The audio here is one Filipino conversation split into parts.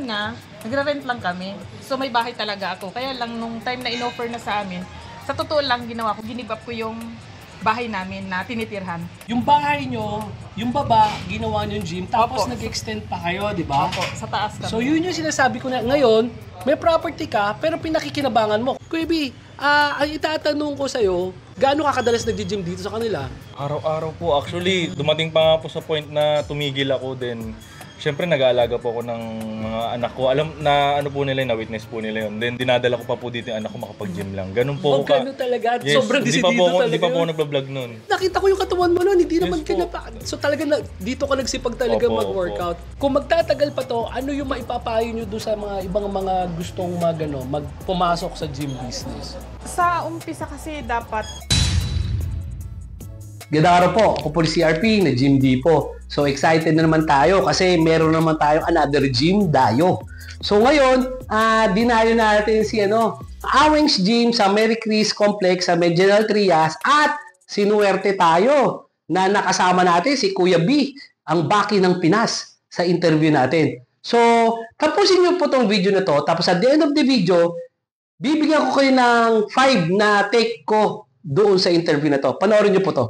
una, nagre-rent lang kami. So may bahay talaga ako. Kaya lang nung time na in-offer na sa amin, sa totoo lang ginawa ko, ginib up ko yung bahay namin na tinitirhan. Yung bahay nyo, yung baba, ginawa nyo yung gym, tapos Opo. nag-extend pa kayo, di ba? Opo, sa taas kami. So yun yung sinasabi ko na ngayon, may property ka, pero pinakikinabangan mo. Kuya B, ang itatanong ko sa'yo, gaano ka kadalas nag-gym dito sa kanila? Araw-araw po. Actually, dumating pa nga po sa point na tumigil ako din. Siyempre, nag-aalaga po ako ng mga anak ko. Alam na ano po nila, na-witness po nila yun. Then, dinadala ko pa po dito yung anak ko makapag-gym lang. Ganun po ako Ganun talaga. Yes, Sobrang hindi desidido talaga. Hindi pa po yun. ako nagbablog nun. Nakita ko yung katawan mo nun, hindi naman Yes ka po. na So talaga na, dito ka nagsipag talaga Opo, mag-workout. Kung magtatagal pa to, ano yung maipapayo nyo doon sa mga ibang mga gustong magpumasok sa gym business? Sa umpisa kasi dapat Ganda araw po, ako po si CRP na Gym Dipo. So excited na naman tayo kasi meron naman tayong another gym dayo. So ngayon, dinayo natin si Awings Gym sa Mary Chris Complex sa General Trias at sinuwerte tayo na nakasama natin si Kuya B, ang baki ng Pinas sa interview natin. So, tapusin niyo po tong video na to, tapos at the end of the video, bibigyan ko kayo ng 5 na take ko doon sa interview na to. Panoorin niyo po to.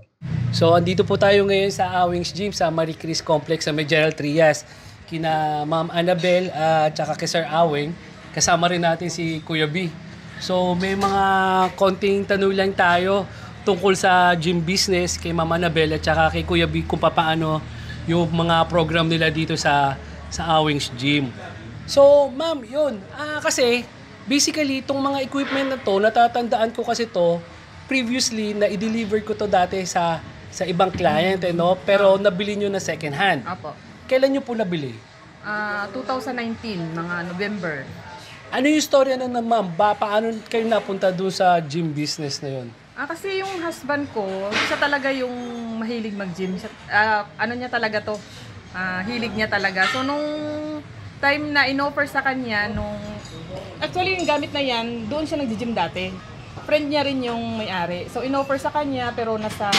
So, andito po tayo ngayon sa Awings Gym sa Marie Chris Complex sa General Trias. Kina Ma'am Annabel at saka kay Sir Awing. Kasama rin natin si Kuya B. So, may mga konting tanong lang tayo tungkol sa gym business kay Ma'am Annabel at saka kay Kuya B kung paano yung mga program nila dito sa Awings Gym. So, Ma'am, yun. Kasi, basically, itong mga equipment na to, natatandaan ko kasi to, previously, na i-deliver ko to dati sa ibang client, pero nabili nyo na second hand. Apo. Kailan nyo po nabili? 2019, mga November. Ano yung storya na ma'am? Paano kayo napunta doon sa gym business na yun? Kasi yung husband ko, siya talaga yung mahilig mag-gym. Ano niya talaga to? Hilig niya talaga. So, nung time na in-offer sa kanya, actually, yung gamit na yan, doon siya nag-gym dati. Friend niya rin yung may-ari. So, in-offer sa kanya, pero nasa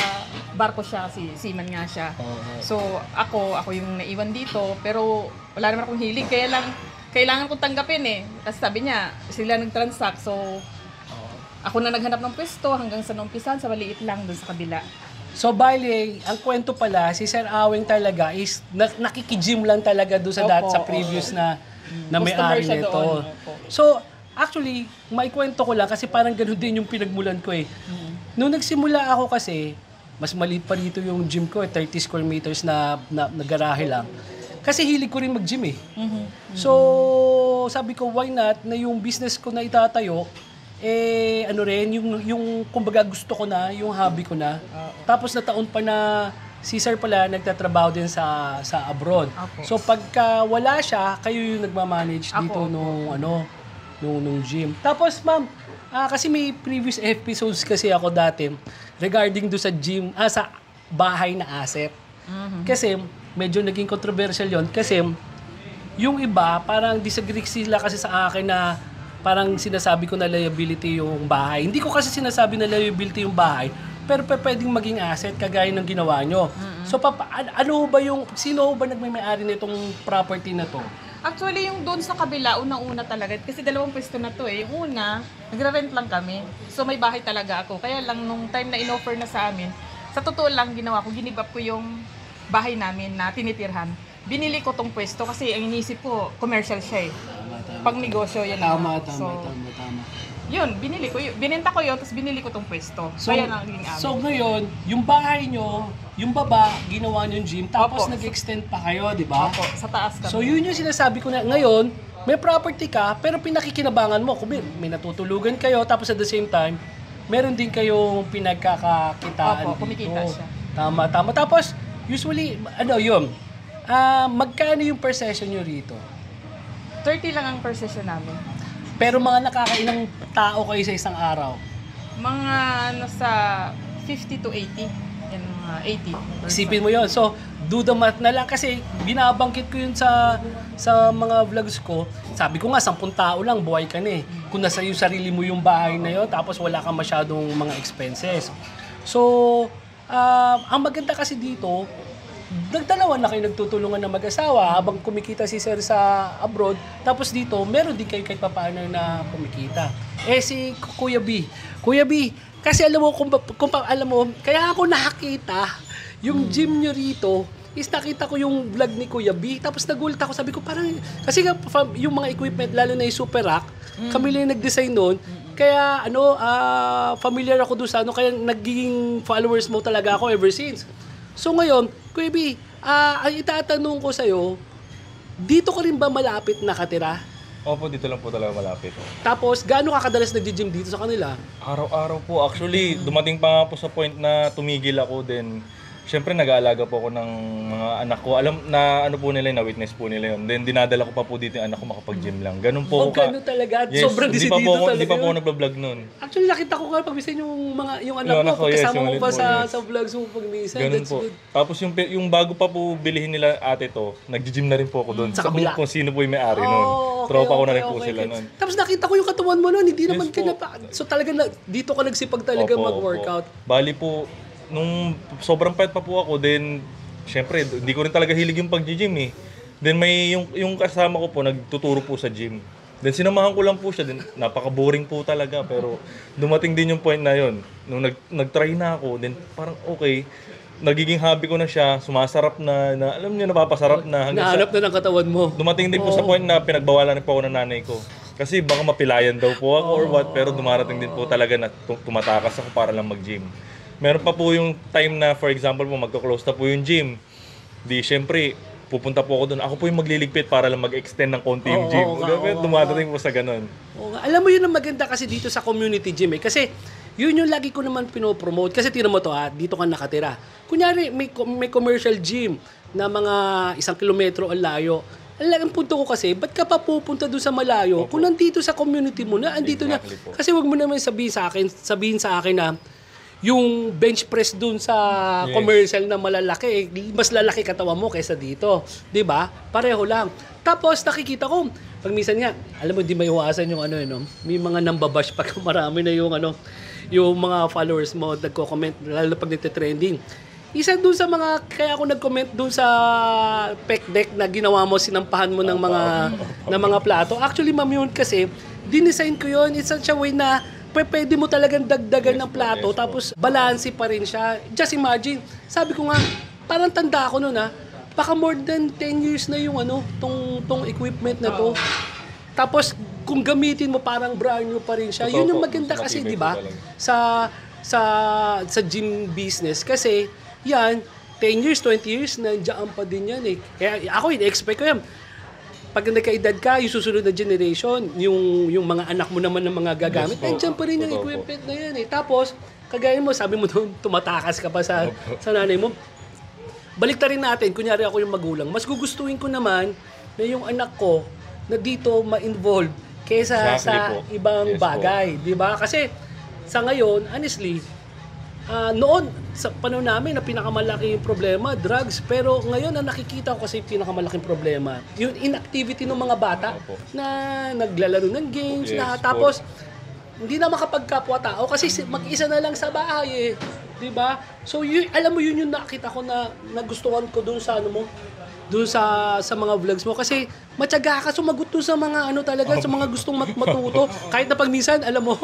barko siya, kasi seaman nga siya. So, ako yung naiwan dito, pero wala naman akong hilig. Kaya lang, kailangan kong tanggapin eh. Kasi sabi niya, sila nag-transact. So, ako na naghanap ng pwesto hanggang sa numpisan, sa maliit lang doon sa kabila. So, bali, ang kwento pala, si Sir Awing talaga is nakikigym lang talaga doon sa sa previous na may-ari siya nito. doon. Opo. So, actually, maikwento ko lang kasi parang gano'n din yung pinagmulan ko eh. Nung nagsimula ako kasi, mas maliit pa rito yung gym ko, 30 square meters na garahe lang. Kasi hilig ko rin mag-gym eh. So, sabi ko, why not na yung business ko na itatayo, yung kumbaga gusto ko na, yung hobby ko na. Tapos na taon pa na si Sir pala nagtatrabaho din sa abroad. Apo. So, pagka wala siya, kayo yung nagmamanage dito Ako. nung gym. Tapos, ma'am, kasi may previous episodes kasi ako dati regarding do sa gym, sa bahay na asset. Kasi medyo naging controversial yon kasi yung iba parang disagree sila kasi sa akin na parang sinasabi ko na liability yung bahay. Hindi ko kasi sinasabi na liability yung bahay, pero pwedeng maging asset kagaya ng ginawa nyo. So, sino ba nagmay-ari na itong property na to? Actually, yung doon sa kabila, unang-una talaga. Kasi dalawang pwesto na to eh. Yung una, nagre-rent lang kami. So, may bahay talaga ako. Kaya lang, nung time na in-offer na sa amin, sa totoo lang ginawa ko, ginib up ko yung bahay namin na tinitirhan. Binili ko tong pwesto kasi ang inisip ko, commercial siya eh. Pag negosyo, yan Tama. Yun, binili ko yun. Binenta ko yun, tapos binili ko tong pwesto. So, Kaya naging amin. so ngayon, yung bahay nyo, yung baba, ginawa nyo yung gym, tapos Opo. nag-extend pa kayo, di ba? Opo, sa taas kami. So yun yung sinasabi ko na ngayon, may property ka, pero pinakikinabangan mo. Kung may natutulugan kayo, tapos at the same time, meron din kayong pinagkakakitaan Opo, kumikita dito. siya. Tama. Tapos, usually, magkano yung per session nyo rito? 30 lang ang per session namin. Pero mga nakakailang tao kayo sa isang araw? Mga nasa 50 to 80. Yan, mga 80. Isipin mo yon. So, do the math na lang kasi binabangkit ko yun sa mga vlogs ko. Sabi ko nga, 10 tao lang, buhay ka na eh. Kung nasa yung sarili mo yung bahay na yun, tapos wala kang masyadong mga expenses. So, ang maganda kasi dito, nagdalawa na kayo nagtutulungan na mag-asawa habang kumikita si sir sa abroad. Tapos dito, meron din kayo kahit papaano na kumikita. Eh si Kuya B. Kuya B, kasi alam mo, alam mo, kaya ako nakakita yung gym nyo rito, is nakita ko yung vlog ni Kuya B. Tapos nagulat ako, sabi ko parang, kasi nga, yung mga equipment, lalo na yung Super Rack, kami lang yung nag-design noon. Kaya familiar ako doon sa kaya nagiging followers mo talaga ako ever since. So ngayon, Kuya B, ang itatanong ko sa'yo, dito ka rin ba malapit nakatira? Opo, dito lang po talaga malapit. Tapos, gaano ka kadalas nag-gym dito sa kanila? Araw-araw po. Actually, dumating pa nga po sa point na tumigil ako din. Siyempre, nag-aalaga po ako ng mga anak ko. Alam na ano po nila, na-witness po nila yun. Then, dinadala ko pa po dito yung anak ko makapag-gym lang. Ganun po ako Ganun talaga. Yes, Sobrang hindi pa disidido po ako, talaga. hindi pa po yun. ako nagbablog nun. Actually, nakita ko nga pag-minsan yung anak Yung anak mo, ko, yes, pagkasama yung mo ulit pa po, sa yes. vlogs mo pag-minsan. Ganun That's po. good. Tapos yung bago pa po bilihin nila ate to, nag-gym na rin po ako doon. Sa kabila. Kung sino po yung may-ari nun. Tropa ko na rin po sila nun. Tapos nakita ko yung katawan mo nun, hindi naman po. So talaga, dito ka nagsipag talaga Opo, mag-workout. opo. Bali po, nung sobrang payat pa po ako, then, syempre, hindi ko rin talaga hilig yung pag-gym eh. Then may yung kasama ko po, nagtuturo po sa gym. Then sinamahan ko lang po siya, then napaka-boring po talaga. Pero dumating din yung point na yon. Nung nag-try na ako, then parang okay, nagiging hobby ko na siya, sumasarap na alam niyo, napapasarap na. Nahanap na ng katawan mo. Dumating din po sa point na pinagbawalan po ako ng nanay ko. Kasi baka mapilayan daw po ako or what, pero dumarating din po talaga na tumatakas ako para lang mag-gym. Meron pa po yung time na, for example po, magka-close na po yung gym. Di, syempre, pupunta po ako doon. Ako po yung magliligpit para lang mag-extend ng konti yung gym. Dumadating po sa ganun. Oo nga. Alam mo yun ang maganda kasi dito sa community gym eh. Kasi yun yung lagi ko naman pinopromote. Kasi tira mo to dito ka nakatira. Kunyari, may commercial gym na mga 1 kilometro ang layo. Ang punto ko kasi, ba't ka pa pupunta doon sa malayo? Kung nandito sa community mo na, andito Exactly na. po. Kasi wag mo naman sabihin sa akin na yung bench press dun sa commercial na malalaki, mas lalaki katawan mo kaysa dito. 'Di ba? Pareho lang. Tapos nakikita ko, pag minsan nga, alam mo, di maiwasan yung may mga nambabash pag marami na yung yung mga followers mo nagko-comment, lalo pag nagte-trending. Isa dun sa mga, kaya ako nag-comment dun sa pec deck na ginawa mo, sinampahan mo ng mga plato. Actually, ma'am, yun kasi, dinesign ko yun. It's such a way na pwede mo talagang dagdagan ng plato, tapos balanse pa rin siya. Just imagine, sabi ko nga, parang tanda ako nun baka more than 10 years na yung tong equipment na to. Tapos, kung gamitin mo, parang brand new pa rin siya. Totoo Yun yung po, maganda mas kasi, matibay di ba? po talaga. Sa gym business. Kasi, yan, 10 years, 20 years, nandiyan pa din yan eh. Kaya ako, in-expect ko yan. Pag nagkaedad ka, yung susunod na generation, yung mga anak mo naman ng mga gagamit, Yes po. nandiyan pa rin yung Totoo po. equipment na yan eh. Tapos, kagaya mo, sabi mo doon, tumatakas ka pa sa nanay mo. Balik rin natin, kunyari ako yung magulang, mas gugustuhin ko naman na yung anak ko na dito ma-involve kaysa Exactly sa po. ibang Yes po. bagay. Di ba? Kasi sa ngayon, honestly, noon, sa panahon namin, na pinakamalaking problema, drugs. Pero ngayon, ang nakikita ko kasi pinakamalaking problema, yung inactivity ng mga bata Opo. na naglalaro ng games, Yes, na po. tapos hindi na makapagkapwa-tao kasi mag-isa na lang sa bahay eh. 'Di ba? So alam mo yun yung nakita ko na nagustuhan ko doon sa doon sa mga vlogs mo kasi matyaga ka sumagot doon sa mga talaga sa mga gustong matuto kahit na pag minsan alam mo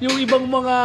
yung ibang mga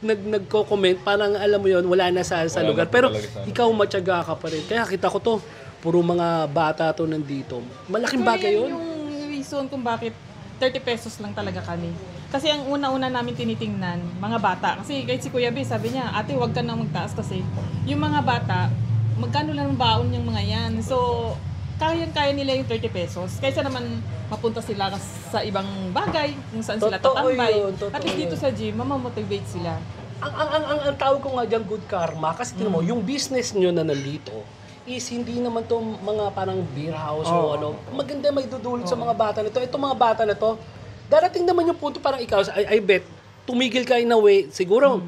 nagko-comment parang alam mo yon wala na sa Wala lugar na po pero talaga sa ikaw matyaga ka pa rin kaya kita ko to puro mga bata to nandito malaking bagay Actually, yun yung reason kung bakit 30 pesos lang talaga kami. Kasi ang una-una namin tinitingnan, mga bata. Kasi kahit si Kuya B, sabi niya, ate, huwag ka nang magtaas kasi yung mga bata, magkano lang ang baon yung mga yan. So, kayang-kaya nila yung 30 pesos. Kaysa naman mapunta sila sa ibang bagay, kung saan sila Totoo tatambay. yun, totoo At least dito yun. sa gym, mamamotivate sila. Ang tawag ko nga dyan, good karma, kasi tingnan mo, yung business nyo na nandito, is hindi naman to mga parang beer house o maganda may dudulot sa mga bata na to. Itong mga bata na to, darating naman yung punto parang ikaw, I bet, tumigil ka in a way, siguro,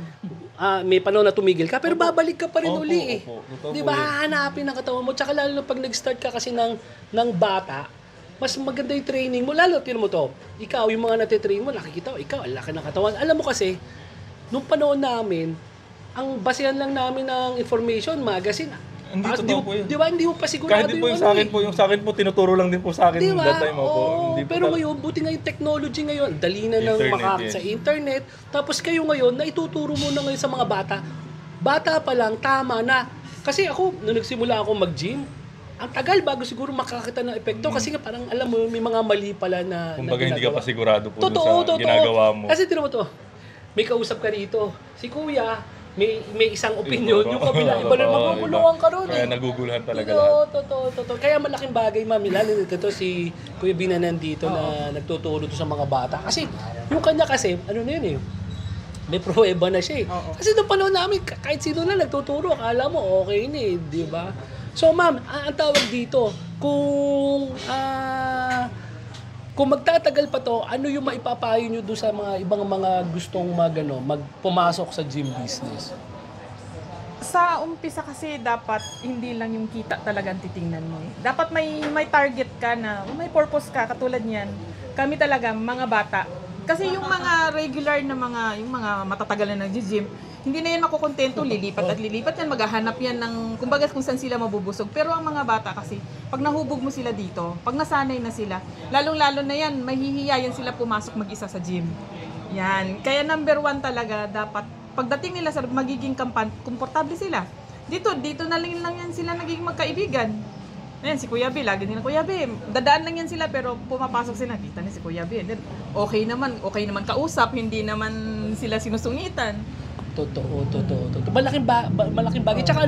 may panahon na tumigil ka, pero babalik ka pa rin Opo, uli eh. opo. Totoo Di po ba, yun. hahanapin ang katawan mo, tsaka lalo na pag nag-start ka kasi ng bata, mas maganda yung training mo, lalo, tinan mo to, ikaw, yung mga natitrain mo, nakikita ko, ikaw, ang laki ng katawan. Alam mo kasi, nung panahon namin, ang basehan lang namin ng information, magazine, Hindi, Ah, totoo po yun. Di ba, hindi mo pa sigurado Kahit din po yung sa akin eh. po, yung sa akin po, tinuturo lang din po sa akin Di ba? that time. Opo. Oo, Hindi po pero tal- ngayon, buti nga yung technology ngayon, dali na ng Internet, makakit yes. sa internet. Tapos kayo ngayon, naituturo mo na ngayon sa mga bata. Bata pa lang, tama na. Kasi ako, nung nagsimula ako mag-gym, ang tagal bago siguro makakita ng epekto. Kasi nga parang alam mo, may mga mali pala na Kumbaga, na hindi ka ginagawa. pa sigurado po dun Totoo, sa totoo. ginagawa mo. Kasi tino mo to, may kausap ka dito. Si Kuya, may isang opinion. Yung kabila, iba na Oo, maguguluhan ka ron. Kaya naguguluhan talaga Totoo, lahat. totoo. Kaya malaking bagay, mami. Lalo dito si Kuya Bina nandito na nagtuturo to sa mga bata. Kasi yung kanya kasi, ano na yun eh, may pruweba na siya eh. Oo. Kasi nung panahon namin, kahit sino na nagtuturo, akala mo okay na eh, di ba? So ma'am, ang tawag dito, kung magtatagal pa to, ano yung maipapayo nyo doon sa mga ibang mga gustong magpumasok sa gym business? Sa umpisa kasi dapat hindi lang yung kita talagang titingnan mo. Dapat may target ka na, may purpose ka katulad niyan. Kami talaga mga bata. Kasi yung mga regular na yung mga matatagal na nag-gym, hindi na yan makukontento, lilipat at lilipat yan, maghahanap yan ng, kumbaga kung saan sila mabubusog. Pero ang mga bata kasi, pag nahubog mo sila dito, pag nasanay na sila, lalong-lalo na yan, mahihiyayan sila pumasok mag-isa sa gym. Yan. Kaya number 1 talaga, dapat, pagdating nila sa magiging komportable sila. Dito na lang yan sila naging magkaibigan. Ayan, si Kuya B, lagi nila, Kuya B, dadaan lang yan sila pero pumapasok sila, kita ni si Kuya B. Then, okay naman kausap, hindi naman sila sinusungitan. Totoo. Malaking bagay. Tsaka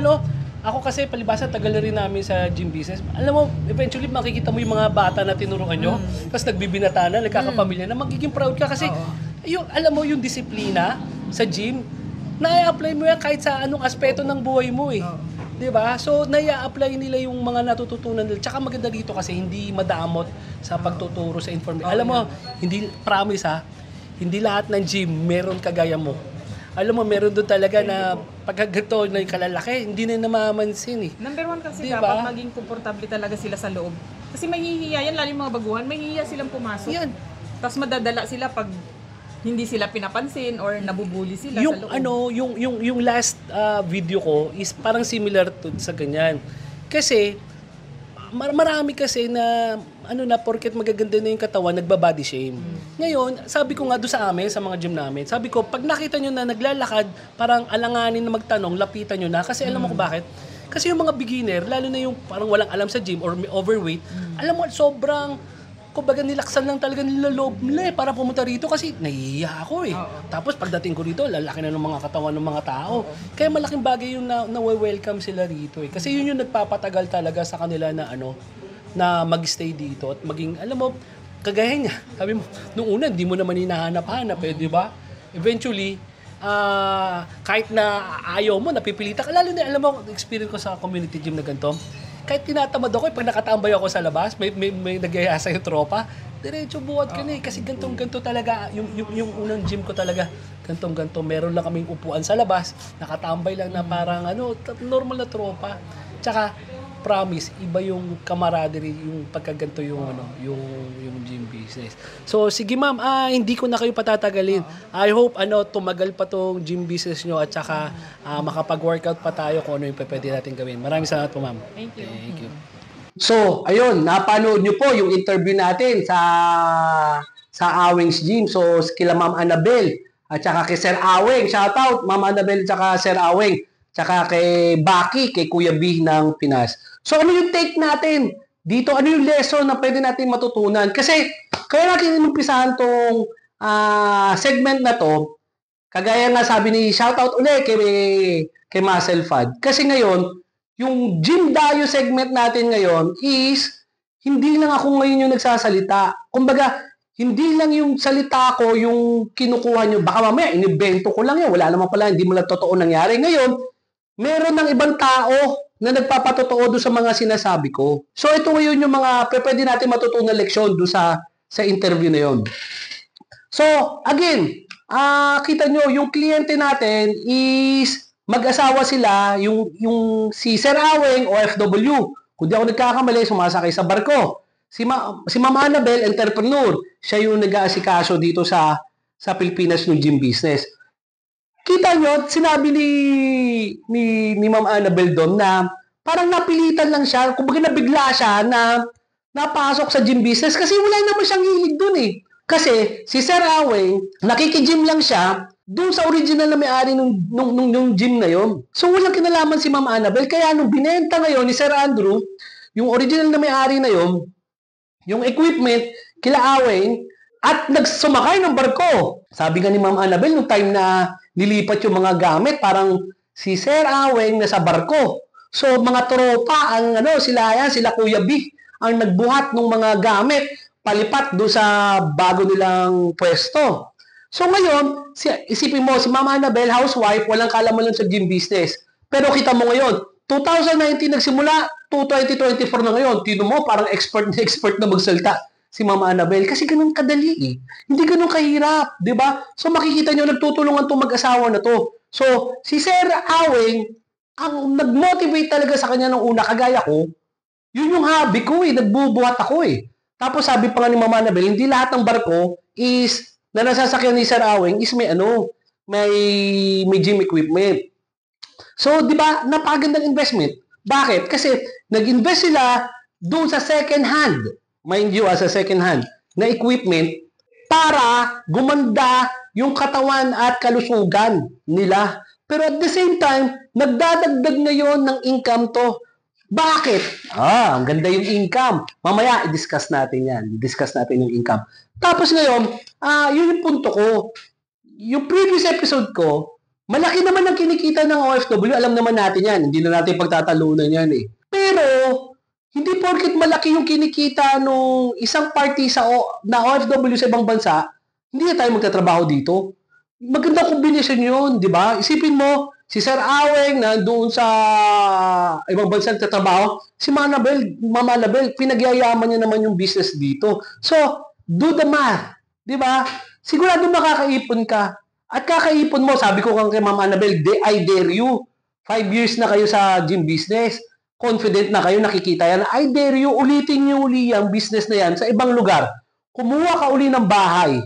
ako kasi palibasa tagal na rin namin sa gym business. Alam mo, eventually makikita mo yung mga bata na tinuruan nyo, tapos nagbibinata na, nagkakapamilya na, magiging proud ka kasi yung, alam mo yung disiplina sa gym, na-apply mo yan kahit sa anong aspeto ng buhay mo eh. 'Di ba? So, na-apply nila yung mga natututunan nila. Tsaka maganda dito kasi hindi madamot sa pagtuturo sa information. Alam mo, hindi promise hindi lahat ng gym meron kagaya mo. Alam mo, meron doon talaga na pagkagato na yung kalalaki, hindi na namamansin eh. Number 1 kasi Diba? dapat maging komportable talaga sila sa loob. Kasi mahihiya yan, lalo yung mga baguhan, mahihiya silang pumasok. Yan. Tapos madadala sila pag hindi sila pinapansin or nabubuli sila Yung sa loob. yung last video ko is parang similar to sa ganyan. Kasi marami kasi na porket magaganda na yung katawan, nagbabody shame. Ngayon, sabi ko nga doon sa amin, sa mga gym namin, sabi ko, pag nakita nyo na naglalakad, parang alanganin na magtanong, lapitan nyo na. Kasi alam mo ko bakit? Kasi yung mga beginner, lalo na yung parang walang alam sa gym or may overweight, alam mo, sobrang, kumbaga nilaksan lang talaga nila loob nila para pumunta rito kasi nahihiya ako eh. Tapos pagdating ko rito, lalaki na ng mga katawan ng mga tao. Kaya malaking bagay yung na-welcome sila rito eh. Kasi yun yung nagpapatagal talaga sa kanila na mag-stay dito at maging, alam mo, kagaya niya. Sabi mo, nung una, hindi mo naman hinahanap-hanap eh, di ba? Eventually, kahit na ayaw mo, napipilitan ka. Lalo na, alam mo, experience ko sa community gym na ganito, kahit tinatamad ako, pag nakatambay ako sa labas, may nagyaya sa'yo tropa, diretso buhat ka na eh. Kasi gantong-ganto talaga, yung unang gym ko talaga, gantong-ganto. Meron lang kaming upuan sa labas, nakatambay lang na parang normal na tropa. Tsaka, promise, iba yung camaraderie, yung pagkaganto yung gym business. So sige ma'am, hindi ko na kayo patatagalin. I hope tumagal pa tong gym business nyo at saka makapag-workout pa tayo kung ano yung pwede natin gawin. Maraming salamat po ma'am. Thank you. Thank you. So, ayun, napanood nyo po yung interview natin sa Awing's Gym. So, kila Ma'am Annabel at saka kay Sir Awing. Shout out, Ma'am Annabel at saka Sir Awing. Tsaka kay Baki, kay Kuya B ng Pinas. So, ano yung take natin dito? Ano yung lesson na pwede natin matutunan? Kasi, kaya natin inumpisahan tong segment na to, kagaya nga sabi ni shoutout ulit kay Muscle Fad. Kasi ngayon, yung Gym Dayo segment natin ngayon is, hindi lang ako ngayon yung nagsasalita. Kumbaga, hindi lang yung salita ko yung kinukuha nyo. Baka mamaya, inibento ko lang yan. Wala naman pala, hindi mo lang totoo nangyari. Ngayon, meron ng ibang tao na nagpapatotoo doon sa mga sinasabi ko. So, ito ngayon yung mga pwede natin matutunan leksyon doon sa interview na yon. So, again, kita nyo, yung kliyente natin is mag-asawa sila, yung si Sir Awing, OFW. Kung di ako nagkakamali, sumasakay sa barko. Si Ma'am Annabel, entrepreneur. Siya yung nag-aasikaso dito sa Pilipinas ng gym business. Kita nyo, sinabi ni Ma'am Annabel doon na parang napilitan lang siya, kumbaga nabigla siya na napasok sa gym business kasi wala naman siyang hilig dun eh. Kasi si Sir Aweng, nakikigym lang siya doon sa original na may-ari nung gym na yon. So walang kinalaman si Ma'am Annabel, kaya nung binenta ngayon ni Sir Andrew, yung original na may-ari na yon, yung equipment, kila Aweng, at nagsumakay ng barko. Sabi nga ni Ma'am Annabel, nung time na nilipat yung mga gamit, parang si Sir Aweng nasa barko. So, mga tropa, sila Kuya B, ang nagbuhat ng mga gamit, palipat do sa bago nilang pwesto. So, ngayon, isipin mo, si Ma'am Annabel, housewife, walang kalaman sa gym business. Pero kita mo ngayon, 2019 nagsimula, 2024 na ngayon. Tino mo, parang expert na magsalita si Mama Annabel. Kasi ganun kadali eh. Hindi ganun kahirap, di ba? So makikita nyo, nagtutulungan itong mag-asawa na to. So, si Sir Aweng, ang nag-motivate talaga sa kanya nung una, kagaya ko, yun yung hobby ko eh, nagbubuhat ako eh. Tapos sabi pa nga ni Mama Annabel, hindi lahat ng barko is, na nasasakyan ni Sir Aweng is may gym equipment. So, di ba, napakagandang investment. Bakit? Kasi nag-invest sila doon sa second hand, mind you, as a second hand, na equipment para gumanda yung katawan at kalusugan nila. Pero at the same time, nagdadagdag ngayon ng income to. Bakit? Ang ganda yung income. Mamaya, i-discuss natin yan. I-discuss natin yung income. Tapos ngayon, yun yung punto ko. Yung previous episode ko, malaki naman ang kinikita ng OFW. Alam naman natin yan. Hindi na natin pagtatalunan yan eh. Pero, hindi porket malaki yung kinikita nung isang party na OFW sa ibang bansa, hindi na tayo magtatrabaho dito. Magandang kombinasyon yun, di ba? Isipin mo, si Sir Aweng na doon sa ibang bansa nagtatrabaho, si Mama Annabel, pinagyayaman niya naman yung business dito. So, do the math, di ba? Sigurado makakaipon ka. At kakaipon mo, sabi ko kay Ma'am Annabel, I dare you. 5 years na kayo sa gym business. Confident na kayo, nakikita yan. I dare you, ulitin niyo uli yung business na yan sa ibang lugar. Kumuha ka uli ng bahay.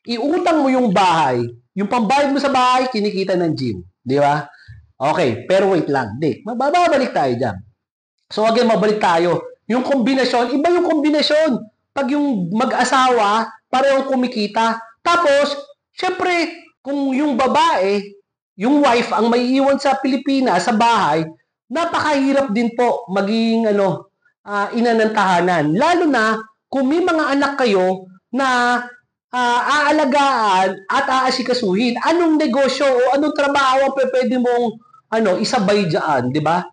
Iutang mo yung bahay. Yung pambayad mo sa bahay, kinikita ng gym. Di ba? Okay, pero wait lang. Mababalik tayo dyan. So again, mabalik tayo. Yung kombinasyon, iba yung kombinasyon. Pag yung mag-asawa, parehong kumikita. Tapos, syempre, kung yung babae, yung wife, ang may iwan sa Pilipinas, sa bahay, napakahirap din po maging ina ng tahanan. Lalo na kung may mga anak kayo na aalagaan at aasikasuhin. Anong negosyo o anong trabaho ang pwede mong isabay dyan, di ba?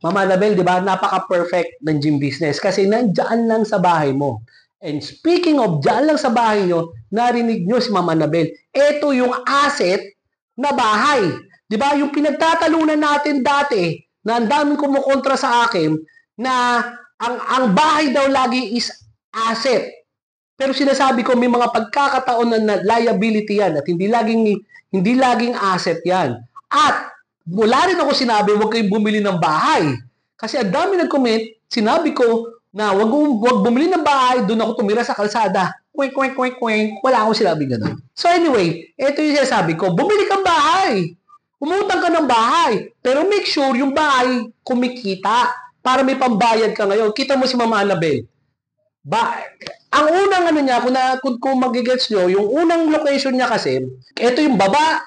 Mama Annabel, di ba? Napaka-perfect ng gym business kasi nandyan lang sa bahay mo. And speaking of dyan lang sa bahay nyo, narinig nyo si Mama Annabel, ito yung asset na bahay. Di ba? Yung pinagtatalunan natin dati, na ang daming kumukontra sa akin, na ang bahay daw lagi is asset. Pero sinasabi ko, may mga pagkakataon na liability yan at hindi laging asset yan. At wala rin ako sinabi, huwag kayong bumili ng bahay. Kasi ang dami nag-comment, sinabi ko, na wag bumili ng bahay, doon ako tumira sa kalsada. Kwek. Wala akong sinabi ganun. So anyway, ito yung sinasabi ko, bumili kang bahay. Umutang ka ng bahay. Pero make sure yung bahay kumikita para may pambayad ka ngayon. Kita mo si Mama Annabel. Ang unang niya, kung magigets nyo, yung unang location niya kasi, ito yung baba,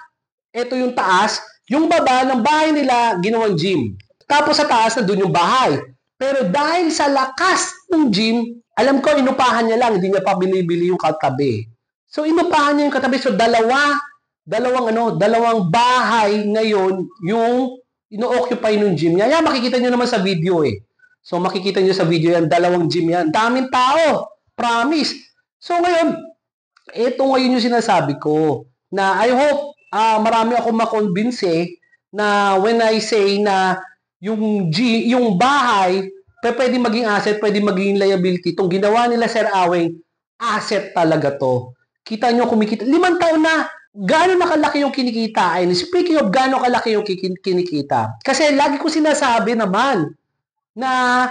ito yung taas, yung baba ng bahay nila, ginawang gym. Tapos sa taas na doon yung bahay. Pero dahil sa lakas ng gym, alam ko, inupahan niya lang, hindi niya pa binibili yung katabi. So, inupahan niya yung katabi. So, dalawang bahay ngayon yung ino-occupy ng gym niya. Yan, makikita niyo naman sa video eh. So, makikita niyo sa video yan, dalawang gym yan. Daming tao. Promise. So, ngayon, ito ngayon yung sinasabi ko na I hope marami akong makonvince na when I say na yung bahay, pwede maging asset, pwede maging liability. Itong ginawa nila Sir Aweng, asset talaga to. Kita nyo kumikita. 5 taon na, gaano nakalaki yung kinikita? And speaking of gaano kalaki yung kinikita, kasi lagi ko sinasabi naman na,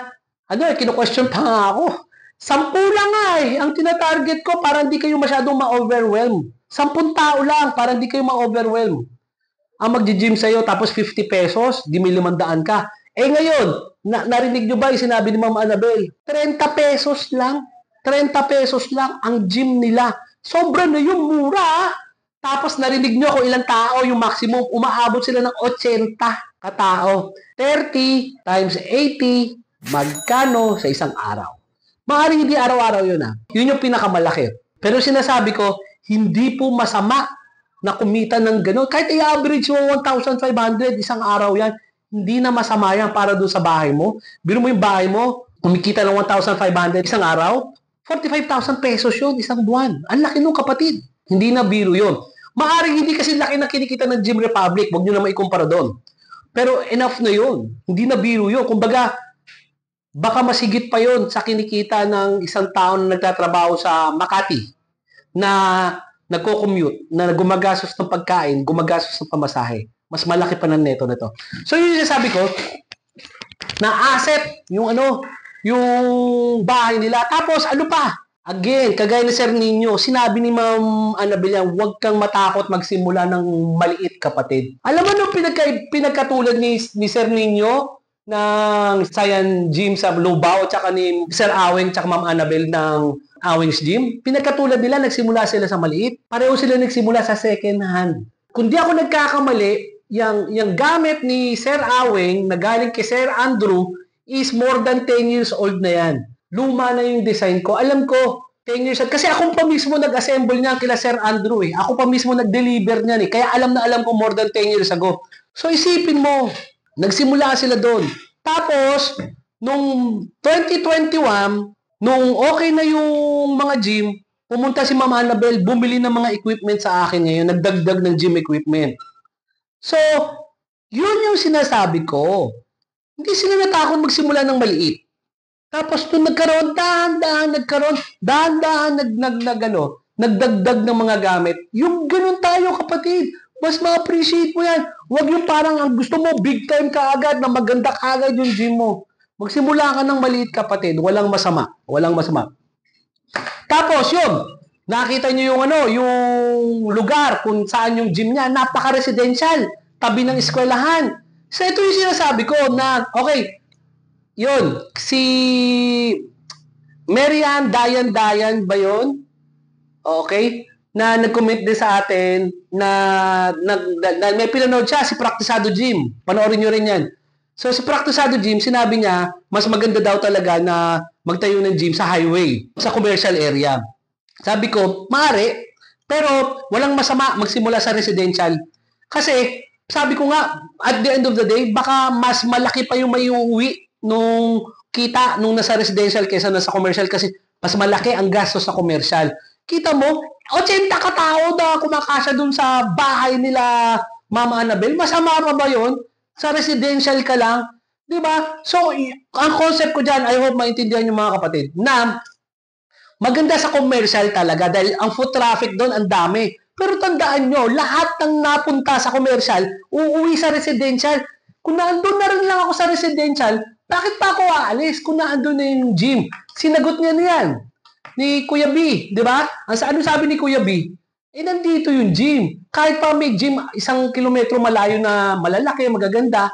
kino-question pa nga ako. 10 lang nga ang tinatarget ko para hindi kayo masyadong ma-overwhelm. 10 tao lang para hindi kayo ma-overwhelm. Ang magji-gym sa'yo tapos 50 pesos, di may 500 ka. Eh ngayon, narinig nyo ba yung sinabi ni Ma'am Annabel? 30 pesos lang. 30 pesos lang ang gym nila. Sobra na yung mura. Tapos narinig nyo kung ilang tao yung maximum. Umaabot sila ng 80 katao. 30 times 80, magkano sa isang araw? Maaaring hindi araw-araw yun Yun yung pinakamalaki. Pero sinasabi ko, hindi po masama na kumita ng gano'n. Kahit i-average mo 1,500 isang araw yan, hindi na masama yan para doon sa bahay mo. Biro mo yung bahay mo, kumikita ng 1,500 isang araw, 45,000 pesos yun isang buwan. Ang laki nung kapatid. Hindi na biro yun. Maaring hindi kasi laki na kinikita ng Gym Republic. Huwag nyo na maikumpara doon. Pero enough na yun. Hindi na biro yun. Kumbaga, baka masigit pa yun sa kinikita ng isang tao na nagtatrabaho sa Makati na nagko-commute, na gumagastos ng pagkain, gumagastos ng pamasahe. Mas malaki pa ng neto na to. So yun yung sabi ko, na asset yung yung bahay nila. Tapos ano pa? Again, kagaya ni Sir Nino, sinabi ni Ma'am Annabel yan, huwag kang matakot magsimula ng maliit, kapatid. Alam mo nung pinagkatulad ni Sir Nino ng Cyan Gym sa Lubao, tsaka ni Sir Aweng, tsaka Ma'am Annabel ng Aweng's Gym, pinagkatulad nila, nagsimula sila sa maliit. Pareho sila nagsimula sa second hand. Kung di ako nagkakamali, yung gamit ni Sir Aweng na galing kay Sir Andrew is more than 10 years old na yan. Luma na yung design ko. Alam ko, 10 years old. Kasi ako pa mismo nag-assemble niyan kila Sir Andrew eh. Ako pa mismo nag-deliver niyan eh. Kaya alam na alam ko more than 10 years ago. So isipin mo, nagsimula sila doon. Tapos, nung 2021, nung okay na yung mga gym, pumunta si Ma'am Annabel, bumili ng mga equipment sa akin ngayon, nagdagdag ng gym equipment. So, yun yung sinasabi ko. Hindi sila natakot magsimula ng maliit. Tapos nung nagkaroon, dahan-dahan, nagdagdag ng mga gamit. Yung ganun tayo, kapatid. Mas ma-appreciate mo yan. Huwag yung parang ang gusto mo, big time ka agad, na maganda ka agad yung gym mo. Magsimula ka ng maliit, kapatid. Walang masama. Walang masama. Tapos yun, nakita nyo yung lugar kung saan yung gym niya. Napaka-residential. Tabi ng eskwelahan. So ito yung sinasabi ko na, okay, yun, si Marian Dayan ba yun? Okay? Na nag-comment din sa atin na may pinanood siya, si Praktisado Gym. Panoorin nyo rin yan. So, si Praktisado Gym, sinabi niya, mas maganda daw talaga na magtayo ng gym sa highway, sa commercial area. Sabi ko, maaari, pero walang masama magsimula sa residential. Kasi, sabi ko nga, at the end of the day, baka mas malaki pa yung may uuwi nung kita nung nasa residential kaysa nasa commercial kasi mas malaki ang gastos sa commercial. Kita mo, 80 katao na kumakasya dun sa bahay nila Mama Annabel. Masama pa ba yun? Sa residential ka lang. Diba? So, ang concept ko dyan, I hope maintindihan yung mga kapatid, na maganda sa commercial talaga dahil ang foot traffic doon ang dami. Pero tandaan nyo, lahat ng napunta sa commercial, uuwi sa residential. Kung naandun na rin lang ako sa residential, bakit pa ako aalis kung naandun na yung gym? Sinagot niya niyan ni Kuya B, di ba? Ano sabi ni Kuya B? Nandito yung gym. Kahit pa may gym, 1 kilometro malayo na malalaki, magaganda,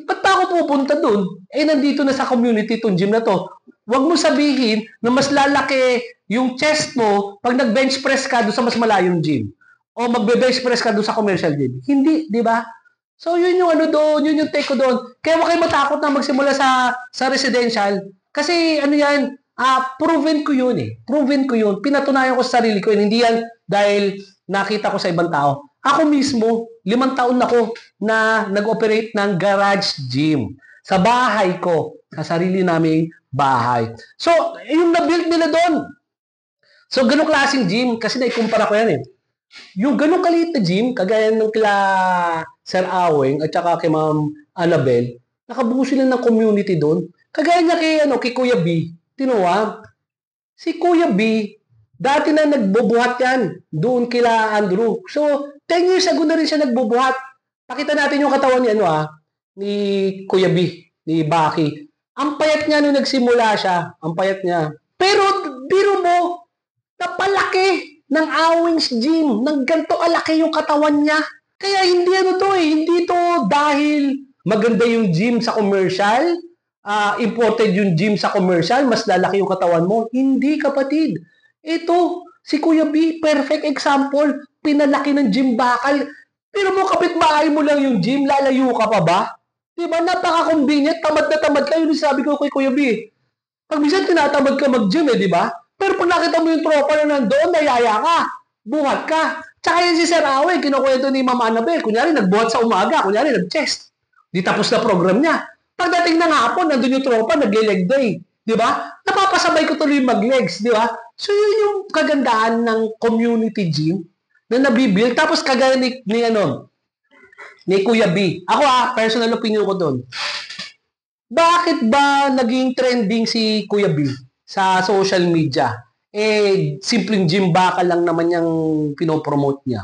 ba't pa ako pupunta dun? Nandito na sa community itong gym na to. Huwag mo sabihin na mas lalaki yung chest mo pag nag-bench press ka doon sa mas malayong gym. O magbe-bench press ka doon sa commercial gym. Hindi, di ba? So, yun yung doon, yun yung take ko doon. Kaya huwag kayo matakot na magsimula sa residential. Kasi yan, proven ko yun eh. Proven ko yun. Pinatunayan ko sa sarili ko. Hindi yan dahil nakita ko sa ibang tao. Ako mismo, 5 taon ako na nag-operate ng garage gym. Sa bahay ko. Sa sarili naming bahay. So, yung na-build nila doon. So, ganong klaseng gym. Kasi naikumpara ko yan eh. Yung ganong kaliit na gym, kagaya ng kila Sir Aweng at saka kay Ma'am Annabel, nakabuo sila ng community doon. Kagaya niya kay Kuya B. Tinuwa, si Kuya B, dati na nagbubuhat yan doon kila Andrew. So, 10 years ago na rin siya nagbubuhat. Pakita natin yung katawan ni ni Kuya B, ni Baki. Ang payat niya nung nagsimula siya. Ang payat niya. Pero, biro mo, napalaki ng Aweng's Gym. Nang ganito alaki yung katawan niya. Kaya hindi Hindi to dahil maganda yung gym sa commercial, imported yung gym sa commercial, mas lalaki yung katawan mo. Hindi, kapatid. Ito, si Kuya B, perfect example. Pinalaki ng gym bakal. Pero mo kapitbahay mo lang yung gym, lalayo ka pa ba? Diba? Napaka-convenient. Tamad na tamad ka. Yun yung sabi ko kay Kuya B. Pag minsan tinatamad ka mag-gym di ba? Pero pag nakita mo yung tropa na nandoon, nayaya ka. Buhat ka. Tsaka yan si Sir Awe, kinukwento ni Mama Annabel. Kunyari, nagbuhat sa umaga. Kunyari, nag-chest. Di tapos na program niya. Pagdating ng hapon, nandun yung tropa, nag-leg day. Di ba? Napapasabay ko tuloy mag-legs. Di ba? So, yun yung kagandahan ng community gym na nabibuild. Tapos kagaya ni Kuya B. Ako personal opinion ko doon. Bakit ba naging trending si Kuya B sa social media? Simpleng gym baka lang naman yung pinopromote niya.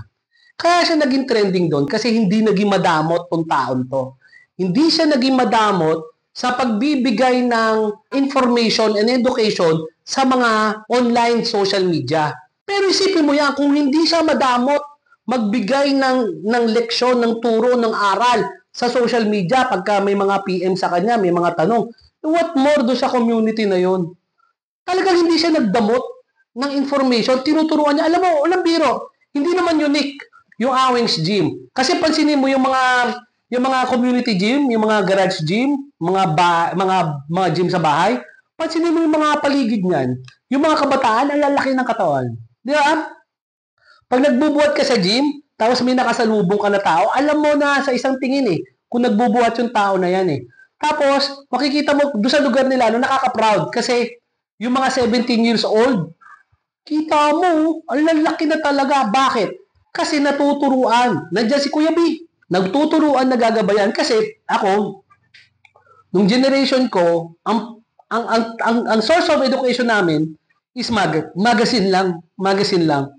Kaya siya naging trending doon kasi hindi naging madamot tong taon to. Hindi siya naging madamot sa pagbibigay ng information and education sa mga online social media. Pero isipin mo yan, kung hindi siya madamot magbigay ng leksyon, ng turo, ng aral sa social media pagka may mga PM sa kanya, may mga tanong, what more do sa community na yon? Talagang hindi siya nagdamot ng information, tinuturuan niya. Alam mo, walang biro, hindi naman unique yung Awings Gym. Kasi pansinin mo yung mga community gym, yung mga garage gym, mga gym sa bahay, pansinin mo yung mga paligid niyan, yung mga kabataan, ang lalaki ng katawan. Di ba? Pag nagbubuhat ka sa gym, tapos may nakasalubong ka na tao, alam mo na sa isang tingin kung nagbubuhat yung tao na yan Tapos, makikita mo doon sa lugar nila, nakaka-proud kasi yung mga 17 years old, kita mo, ang lalaki na talaga. Bakit? Kasi natuturuan. Nandiyan si Kuya B. Nagtuturuan, nagagabayan. Kasi ako, nung generation ko, ang source of education namin is magazine lang. Magazine lang.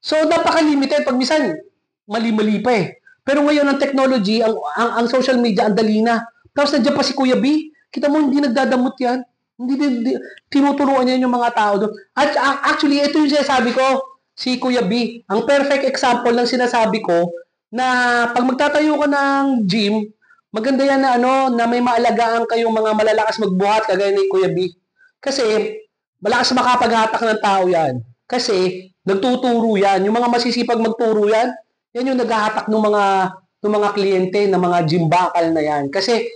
So, napaka-limited. Pag minsan, mali-mali pa Pero ngayon, ang technology, ang social media, ang dali na. Tapos nandiyan pa si Kuya B. Kita mo, hindi nagdadamot yan. Hindi, tinuturuan niya yung mga tao doon. At actually, ito yung sinasabi ko, si Kuya B. Ang perfect example ng sinasabi ko na pag magtatayo ka ng gym, maganda yan na may maalagaan kayong mga malalakas magbuhat kagaya ni Kuya B. Kasi malakas makapaghatak ng tao yan. Kasi nagtuturo yan. Yung mga masisipag magturo yan, yan yung naghahatak ng mga kliyente ng mga gym bakal na yan. Kasi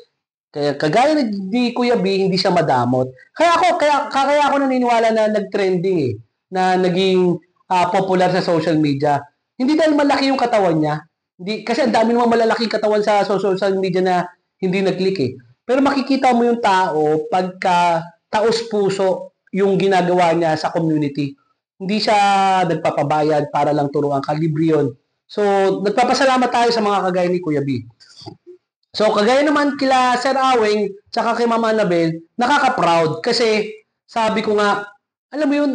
kagaya ni Kuya B, hindi siya madamot. Kaya ako naniniwala na nag-trending na naging popular sa social media. Hindi dahil malaki yung katawan niya. Kasi ang dami namang malalaking katawan sa social media na hindi nag-click Pero makikita mo yung tao pagka taos-puso yung ginagawa niya sa community. Hindi siya nagpapabayad para lang turuan ka. Libre yun. So, nagpapasalamat tayo sa mga kagaya ni Kuya B. So, kagaya naman kila Sir Aweng tsaka kay Mama Annabel, nakaka-proud kasi sabi ko nga, alam mo yun,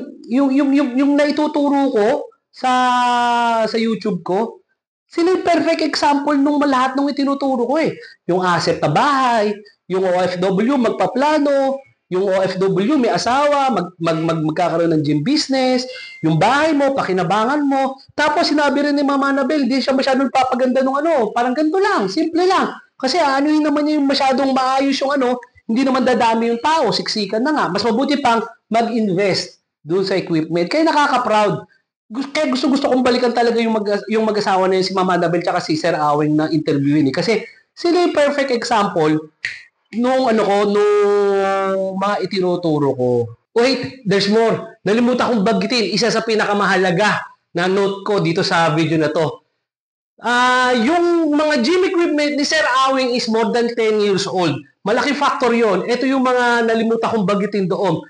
yung naituturo ko sa YouTube ko, sila yung perfect example nung lahat nung itinuturo ko Yung asset na bahay, yung OFW magpaplano, yung OFW may asawa, magkakaroon ng gym business, yung bahay mo, pakinabangan mo. Tapos sinabi rin ni Mama Annabel, di siya masyadong papaganda ng parang ganito lang, simple lang. Kasi yun naman yung masyadong maayos yung hindi naman dadami yung tao, siksikan na nga. Mas mabuti pang mag-invest doon sa equipment. Kaya nakaka-proud. Kaya gusto kong balikan talaga yung mag-asawa na yun, si Mama Annabel tsaka si Sir Aweng na interviewin Kasi sila yung perfect example nung mga itinuturo ko. Wait, there's more. Nalimutan kong bagitin. Isa sa pinakamahalaga na note ko dito sa video na to. Yung mga gym equipment ni Sir Aweng is more than 10 years old. Malaki factor yon. Ito yung mga nalimutan kong bagitin doon.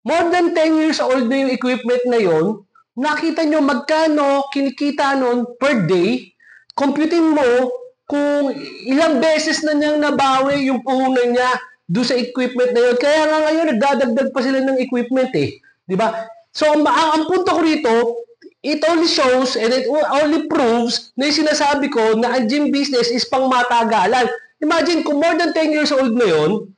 More than 10 years old na yung equipment na yon. Nakita nyo magkano kinikita nun per day. Computing mo kung ilang beses na niyang nabawi yung puhunan niya doon sa equipment na yun. Kaya nga ngayon, nagdadagdag pa sila ng equipment Di ba? So, ang punto ko rito, it only shows and it only proves na yung sinasabi ko na ang gym business is pang matagalan. Imagine, kung more than 10 years old na yun,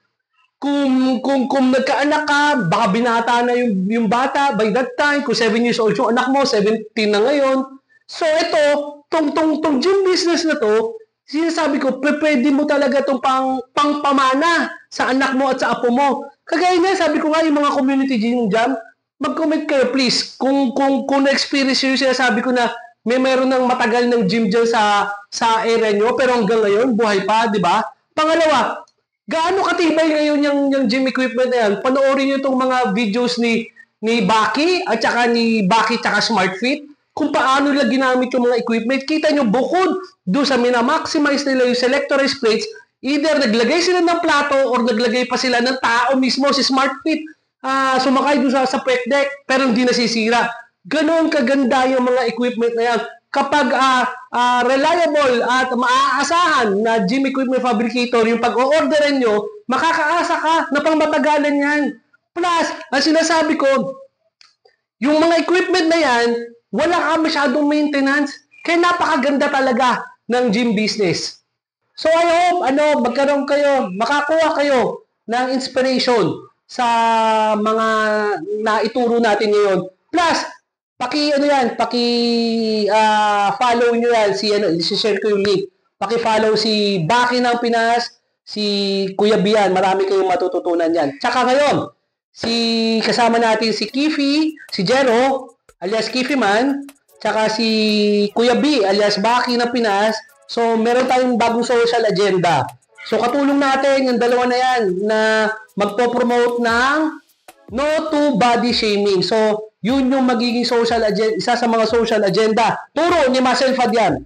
kung nagkaanak ka, baka binata na yung bata by that time, kung 7 years old yung anak mo, 17 na ngayon. So, ito, tong gym business na to, Sinasabi ko, pwede mo talaga itong pangpamana sa anak mo at sa apo mo. Kagaya nga, sabi ko nga, yung mga community gym dyan, mag-comment kayo please. Kung na-experience nyo yung sinasabi ko na meron ng matagal ng gym dyan sa area nyo, pero hanggang ngayon, buhay pa, di ba? Pangalawa, gaano katibay ngayon yung gym equipment na yan? Panoorin nyo itong mga videos ni Baki at saka ni Baki tsaka SmartFit kung paano nila ginamit yung mga equipment. Kita nyo, bukod doon sa minamaximize nila yung selectorized plates, either naglagay sila ng plato or naglagay pa sila ng tao mismo, si SmartFit, sumakay doon sa pec deck, pero hindi nasisira. Ganon kaganda yung mga equipment na yan. Kapag reliable at maaasahan na gym equipment fabricator, yung pag-o-orderan nyo, makakaasa ka na pangmatagalan yan. Plus, ang sinasabi ko, yung mga equipment na yan, wala ka masyadong maintenance. Kaya napakaganda talaga ng gym business. So I hope, magkaroon kayo, makakuha kayo ng inspiration sa mga naituro natin ngayon. Plus, follow nyo yan, i-share ko yung link. Paki-follow si Baki ng Pinas, si Kuya Bian, marami kayong matututunan yan. Tsaka ngayon, kasama natin si Kifi, si Jero, alias Kifi Man, tsaka si Kuya B, alias Baki ng Pinas. So, meron tayong bagong social agenda. So, katulong natin yung dalawa na yan na magpo-promote ng no to body shaming. So, yun yung magiging social agenda, isa sa mga social agenda. Turo ni Marcel Fadian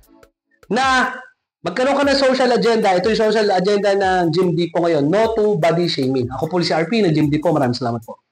na magkaroon ka ng social agenda. Ito yung social agenda ng Gym Depot ngayon. No to body shaming. Ako po si RP ng Gym Depot. Maraming salamat po.